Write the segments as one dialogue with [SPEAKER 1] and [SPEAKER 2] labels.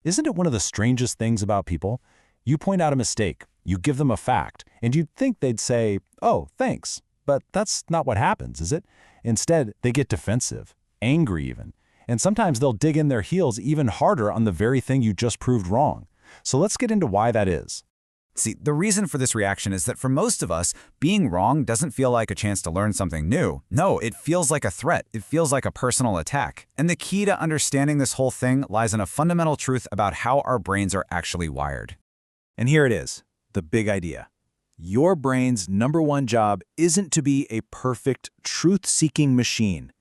[SPEAKER 1] Isn't it one of the strangest things about people? You point out a mistake, you give them a fact, and you'd think they'd say, "Oh, thanks." But that's not what happens, is it? Instead, they get defensive, angry even. And sometimes they'll dig in their heels even harder on the very thing you just proved wrong. So let's get into why that is.
[SPEAKER 2] See, the reason for this reaction is that for most of us, being wrong doesn't feel like a chance to learn something new. No, it feels like a threat. It feels like a personal attack. And the key to understanding this whole thing lies in a fundamental truth about how our brains are actually wired.
[SPEAKER 1] And here it is, the big idea. Your brain's number one job isn't to be a perfect, truth-seeking machine.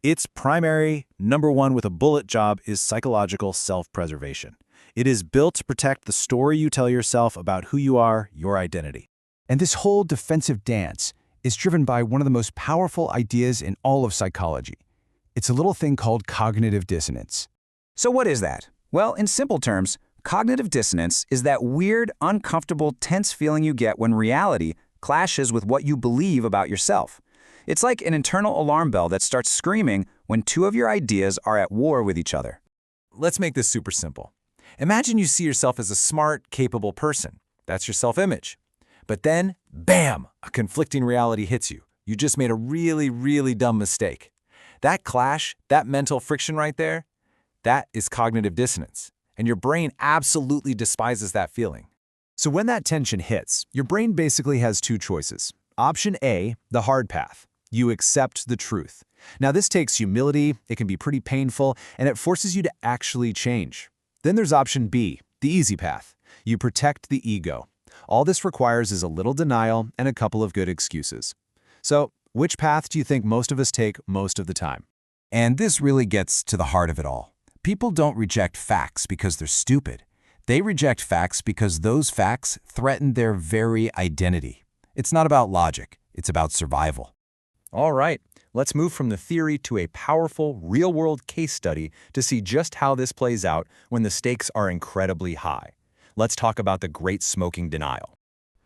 [SPEAKER 1] Its primary, number one with a bullet job is psychological self-preservation. It is built to protect the story you tell yourself about who you are, your identity.
[SPEAKER 3] And this whole defensive dance is driven by one of the most powerful ideas in all of psychology. It's a little thing called cognitive dissonance.
[SPEAKER 2] So what is that? Well, in simple terms, cognitive dissonance is that weird, uncomfortable, tense feeling you get when reality clashes with what you believe about yourself. It's like an internal alarm bell that starts screaming when two of your ideas are at war with each other.
[SPEAKER 4] Let's make this super simple. Imagine you see yourself as a smart, capable person. That's your self-image. But then, bam, a conflicting reality hits you. You just made a really, really dumb mistake. That clash, that mental friction right there, that is cognitive dissonance. And your brain absolutely despises that feeling.
[SPEAKER 1] So when that tension hits, your brain basically has two choices. Option A, the hard path. You accept the truth. Now this takes humility, it can be pretty painful, and it forces you to actually change. Then there's option B, the easy path. You protect the ego. All this requires is a little denial and a couple of good excuses. So, which path do you think most of us take most of the time?
[SPEAKER 3] And this really gets to the heart of it all. People don't reject facts because they're stupid. They reject facts because those facts threaten their very identity. It's not about logic, it's about survival.
[SPEAKER 4] All right, let's move from the theory to a powerful, real-world case study to see just how this plays out when the stakes are incredibly high. Let's talk about the Great Smoking Denial.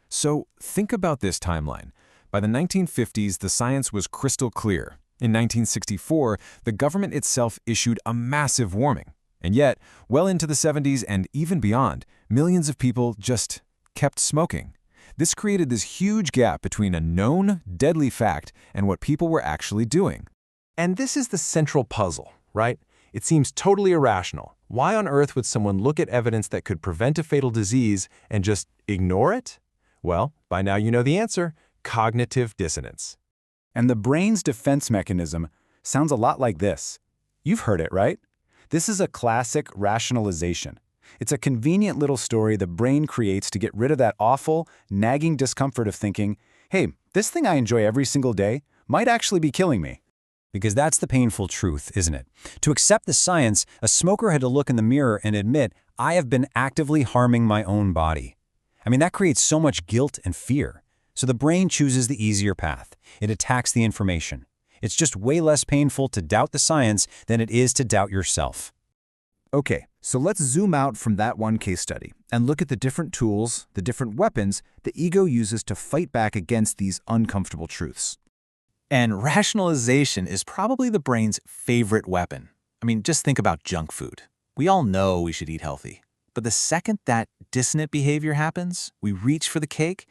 [SPEAKER 4] So, think about this timeline. By the 1950s, the science was crystal clear. In 1964, the government itself issued a massive warning. And yet, well into the 70s and even beyond, millions of people just kept smoking. This created this huge gap between a known, deadly fact and what people were actually doing.
[SPEAKER 5] And this is the central puzzle, right? It seems totally irrational. Why on earth would someone look at evidence that could prevent a fatal disease and just ignore it? Well, by now you know the answer: cognitive dissonance.
[SPEAKER 1] And the brain's defense mechanism sounds a lot like this. You've heard it, right? This is a classic rationalization. It's a convenient little story the brain creates to get rid of that awful, nagging discomfort of thinking, hey, this thing I enjoy every single day might actually be killing me.
[SPEAKER 2] Because that's the painful truth, isn't it? To accept the science, a smoker had to look in the mirror and admit, I have been actively harming my own body. I mean, that creates so much guilt and fear. So the brain chooses the easier path. It attacks the information. It's just way less painful to doubt the science than it is to doubt yourself.
[SPEAKER 1] Okay, so let's zoom out from that one case study and look at the different tools, the different weapons the ego uses to fight back against these uncomfortable truths.
[SPEAKER 4] And rationalization is probably the brain's favorite weapon. I mean, just think about junk food. We all know we should eat healthy. But the second that dissonant behavior happens, we reach for the cake,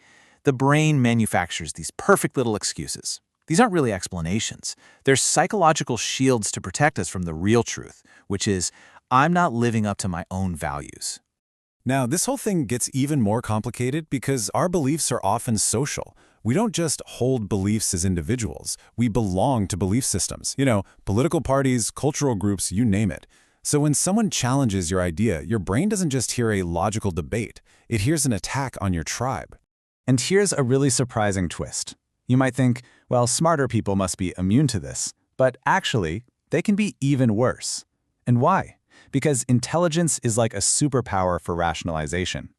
[SPEAKER 4] the brain manufactures these perfect little excuses. These aren't really explanations. They're psychological shields to protect us from the real truth, which is, I'm not living up to my own values.
[SPEAKER 1] Now, this whole thing gets even more complicated because our beliefs are often social. We don't just hold beliefs as individuals. We belong to belief systems. Political parties, cultural groups, you name it. So when someone challenges your idea, your brain doesn't just hear a logical debate. It hears an attack on your tribe. And here's a really surprising twist. You might think, well, smarter people must be immune to this. But actually, they can be even worse. And why? Because intelligence is like a superpower for rationalization.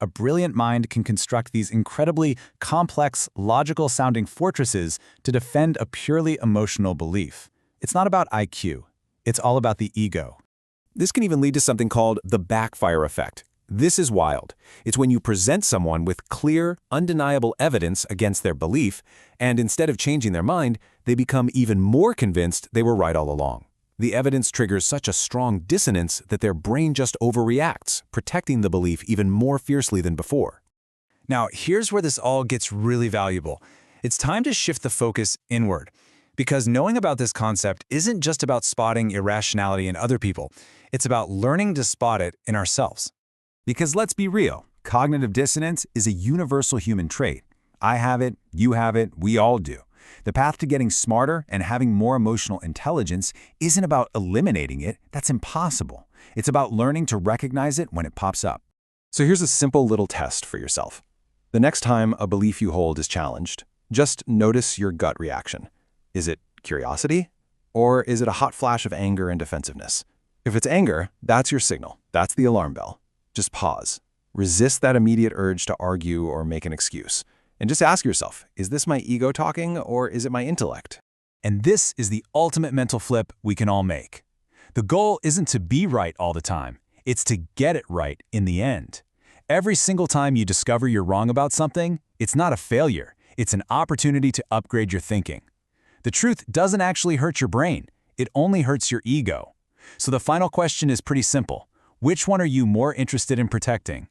[SPEAKER 1] A brilliant mind can construct these incredibly complex, logical-sounding fortresses to defend a purely emotional belief. It's not about IQ. It's all about the ego. This can even lead to something called the backfire effect. This is wild. It's when you present someone with clear, undeniable evidence against their belief, and instead of changing their mind, they become even more convinced they were right all along. The evidence triggers such a strong dissonance that their brain just overreacts, protecting the belief even more fiercely than before.
[SPEAKER 6] Now, here's where this all gets really valuable. It's time to shift the focus inward. Because knowing about this concept isn't just about spotting irrationality in other people. It's about learning to spot it in ourselves.
[SPEAKER 2] Because let's be real, cognitive dissonance is a universal human trait. I have it, you have it, we all do. The path to getting smarter and having more emotional intelligence isn't about eliminating it. That's impossible. It's about learning to recognize it when it pops up.
[SPEAKER 5] So here's a simple little test for yourself. The next time a belief you hold is challenged, just notice your gut reaction. Is it curiosity? Or is it a hot flash of anger and defensiveness? If it's anger, that's your signal. That's the alarm bell. Just pause. Resist that immediate urge to argue or make an excuse. And just ask yourself, is this my ego talking or is it my intellect?
[SPEAKER 6] And this is the ultimate mental flip we can all make. The goal isn't to be right all the time. It's to get it right in the end. Every single time you discover you're wrong about something, it's not a failure. It's an opportunity to upgrade your thinking. The truth doesn't actually hurt your brain. It only hurts your ego. So the final question is pretty simple. Which one are you more interested in protecting?